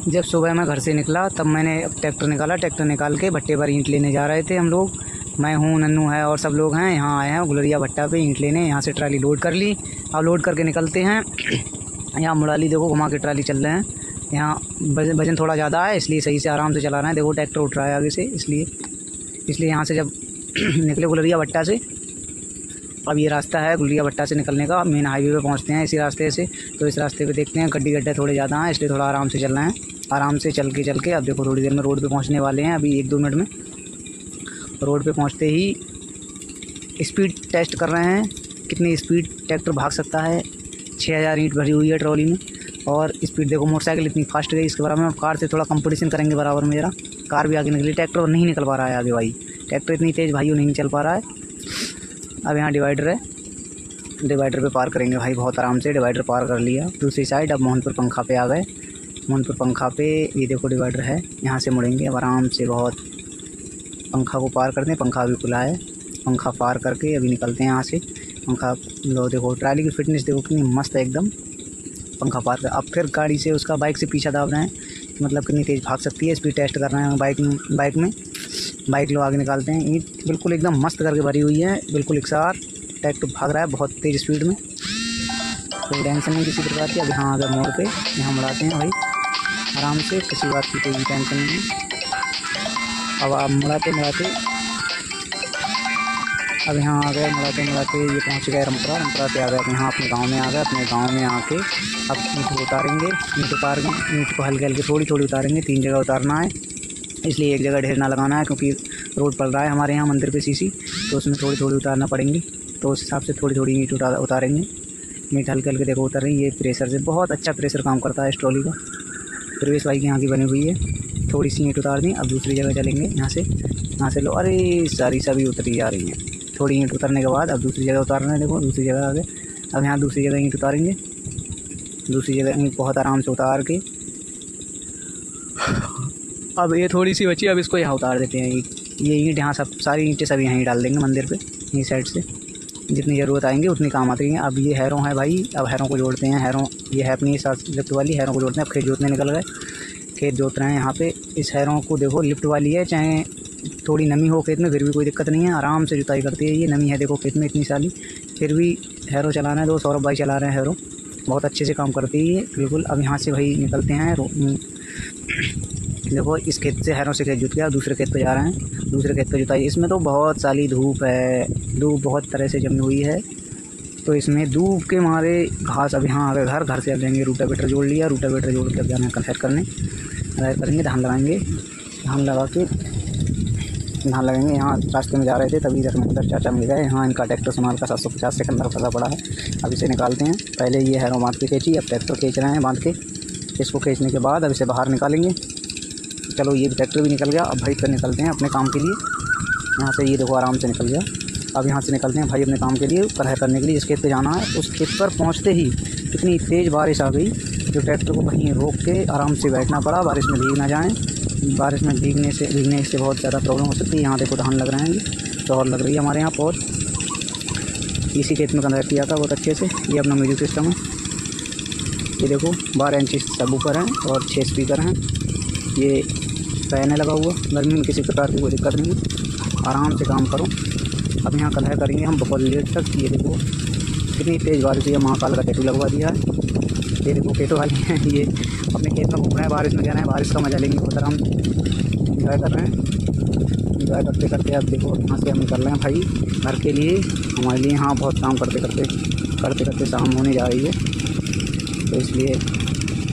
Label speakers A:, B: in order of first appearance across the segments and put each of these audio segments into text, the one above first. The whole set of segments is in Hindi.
A: जब सुबह मैं घर से निकला तब मैंने ट्रैक्टर निकाला। ट्रैक्टर निकाल के भट्टे पर ईंट लेने जा रहे थे हम लोग। मैं हूँ, नन्नू है और सब लोग हैं। यहाँ आए हैं गुलरिया भट्टा पे ईंट लेने। यहाँ से ट्राली लोड कर ली। अब लोड करके निकलते हैं। यहाँ मुड़ाली देखो घुमा के ट्राली चल रहे हैं। यहाँ वजन थोड़ा ज़्यादा है इसलिए सही से आराम से चला रहे हैं। देखो ट्रैक्टर उठ रहा है आगे से, इसलिए यहाँ से जब निकले गुलरिया भट्टा से, अब ये रास्ता है गुलरिया भट्टा से निकलने का। मेन हाईवे पे पहुँचते हैं इसी रास्ते से। तो इस रास्ते पे देखते हैं गड्ढे थोड़े ज़्यादा हैं, इसलिए थोड़ा आराम से चल रहे हैं। आराम से चल के अब देखो थोड़ी देर में रोड पे पहुँचने वाले हैं। अभी 1-2 मिनट में रोड पे पहुँचते ही स्पीड टेस्ट कर रहे हैं, कितनी स्पीड ट्रैक्टर भाग सकता है। 6000 ईंट भरी हुई है ट्रॉली में और स्पीड देखो मोटरसाइकिल इतनी फास्ट गई इसके बराबर में। कार से थोड़ा कंपटीशन करेंगे बराबर में ज़रा। कार भी आगे निकली, ट्रैक्टर नहीं निकल पा रहा है आगे भाई। ट्रैक्टर इतनी तेज़ भाइयों नहीं चल पा रहा है। अब यहाँ डिवाइडर है, डिवाइडर पे पार करेंगे भाई बहुत आराम से। डिवाइडर पार कर लिया दूसरी साइड। अब मोहनपुर पंखा पे आ गए। मोहनपुर पंखा पे ये देखो डिवाइडर है, यहाँ से मुड़ेंगे अब आराम से। बहुत पंखा को पार करते हैं, पंखा भी खुला है। पंखा पार करके अभी निकलते हैं यहाँ से। पंखा लो देखो ट्राली की फिटनेस देखो कितनी मस्त है एकदम। पंखा पार कर अब फिर गाड़ी से उसका बाइक से पीछा दाब रहे हैं, मतलब कितनी तेज़ भाग सकती है। स्पीड टेस्ट कर रहे हैं बाइक लो आगे निकालते हैं। ईंट बिल्कुल एकदम मस्त करके भरी हुई है, बिल्कुल एक साथ। ट्रैक्टर भाग रहा है बहुत तेज़ स्पीड में, कोई टेंशन नहीं किसी प्रकार की। अब यहाँ आ गए मोड़ पे, यहाँ मुड़ाते हैं भाई आराम से, किसी बात की कोई टेंशन नहीं है। अब आप मुड़ाते अब यहाँ आ गए मुड़ाते ये पहुँच गए रमपुरा से आ गए यहाँ अपने गांव में आ गए। अपने गांव में आके अब ईंट उतारेंगे। ईंट को हल्के थोड़ी उतारेंगे। 3 जगह उतारना है, इसलिए एक जगह ढेर ना लगाना है क्योंकि रोड पड़ रहा है हमारे यहाँ मंदिर पे सीसी, तो उसमें थोड़ी उतारना पड़ेंगी। तो उस हिसाब से थोड़ी ईंट उतारेंगे। ईंट हल्के देखो उतर रही है। ये प्रेशर से बहुत अच्छा प्रेशर काम करता है इस ट्रॉली का। प्रवेश भाई की यहाँ की बनी हुई है। थोड़ी सी ईंट उतार दी। अब दूसरी जगह चलेंगे यहाँ से लो। अरे सारी सभी उतरी जा रही हैं। थोड़ी ईंट उतरने के बाद अब दूसरी जगह उतारना है। देखो दूसरी जगह आ गए। अब यहाँ दूसरी जगह ईंट उतारेंगे। दूसरी जगह ईंट बहुत आराम से उतार के अब ये थोड़ी सी बची, अब इसको यहाँ उतार देते हैं। ये ईंट यहाँ सारी ईंटें सब यहीं डाल देंगे मंदिर पे, यहीं साइड से। जितनी ज़रूरत आएंगी उतनी काम आती हैं। अब ये हैरों है भाई, अब हैरों को जोड़ते हैं। हैरों ये है अपनी साथ लिफ्ट वाली, हैरों को जोड़ते हैं। अब खेत जोतने निकल गए, खेत जोत रहे हैं यहाँ पे। इस हैरों को देखो लिफ्ट वाली है, चाहे थोड़ी नमी हो खेत में फिर भी कोई दिक्कत नहीं है, आराम से जुताई करती है। ये नमी है देखो खेत में इतनी साली, फिर भी हैरो चलाना है। 2 सौरभ भाई चला रहे हैं हैरो, बहुत अच्छे से काम करती है बिल्कुल। अब यहाँ से भाई निकलते हैं। देखो इस खेत से हैरों से खेत जुत गया, दूसरे खेत पे जा रहे हैं। दूसरे खेत पे जुताई, इसमें तो बहुत साली धूप है, धूप बहुत तरह से जमी हुई है, तो इसमें धूप के मारे घास। अब यहाँ आ गए घर से अब जाएंगे। रूटावेटर जोड़ लिया, रूटावेटर जोड़ के अब जाना है कन्फेक्ट करेंगे। धान लगाएंगे, धान लगा के धान लगेंगे। यहाँ रास्ते में जा रहे थे तभी इधर चाचा मिल गए। यहाँ इनका ट्रैक्टर संभाल का 750 सेकंड तक फंसा पड़ा है। अब इसे निकालते हैं। पहले ये हैरों बांध के खींची, अब ट्रैक्टर खींच रहे हैं बांध के। इसको खींचने के बाद अब इसे बाहर निकालेंगे। चलो ये ट्रैक्टर भी निकल गया। अब भाई फिर निकलते हैं अपने काम के लिए। यहाँ से ये देखो आराम से निकल गया। अब यहाँ से निकलते हैं भाई अपने काम के लिए, कढ़ाई करने के लिए। जिस खेत पे जाना है उस खेत पर पहुँचते ही इतनी तेज़ बारिश आ गई जो ट्रैक्टर को वहीं रोक के आराम से बैठना पड़ा। बारिश में भीग ना जाएँ, बारिश में भीगने से बहुत ज़्यादा प्रॉब्लम हो सकती है। यहाँ देखो धान लग रहे हैं, तो और लग रही है हमारे यहाँ और इसी खेत में कन्वर्ट किया था बहुत अच्छे से। ये अपना म्यूजिक सिस्टम है। ये देखो 12 इंच सबवूफर हैं और 6 स्पीकर हैं। ये फैन है लगा हुआ, गर्मी में किसी प्रकार की कोई दिक्कत नहीं, आराम से काम करो। अब यहाँ कलह करेंगे हम बहुत लेट तक। ये देखो कितनी तेज़ बारिश हुई है, महाकाल का टैटू लगवा दिया है। ये देखो खेतों वाले हैं, ये अपने खेत में घूम रहे हैं, बारिश में जा रहे हैं, बारिश का मजा लेंगे। बहुत आराम इंजॉय कर रहे हैं। इंजॉय करते अब देखो यहाँ से हम निकल रहे हैं भाई घर के लिए। हमारे लिए यहाँ बहुत काम करते करते शाम होने जा रही है, तो इसलिए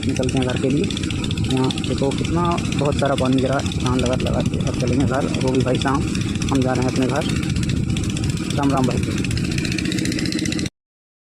A: निकलते हैं घर के लिए। यहाँ देखो कितना बहुत सारा पानी गिरा, धान लगा के अब चलेंगे घर। वो भी भाई शाम हम जा रहे हैं अपने घर। राम राम भाई।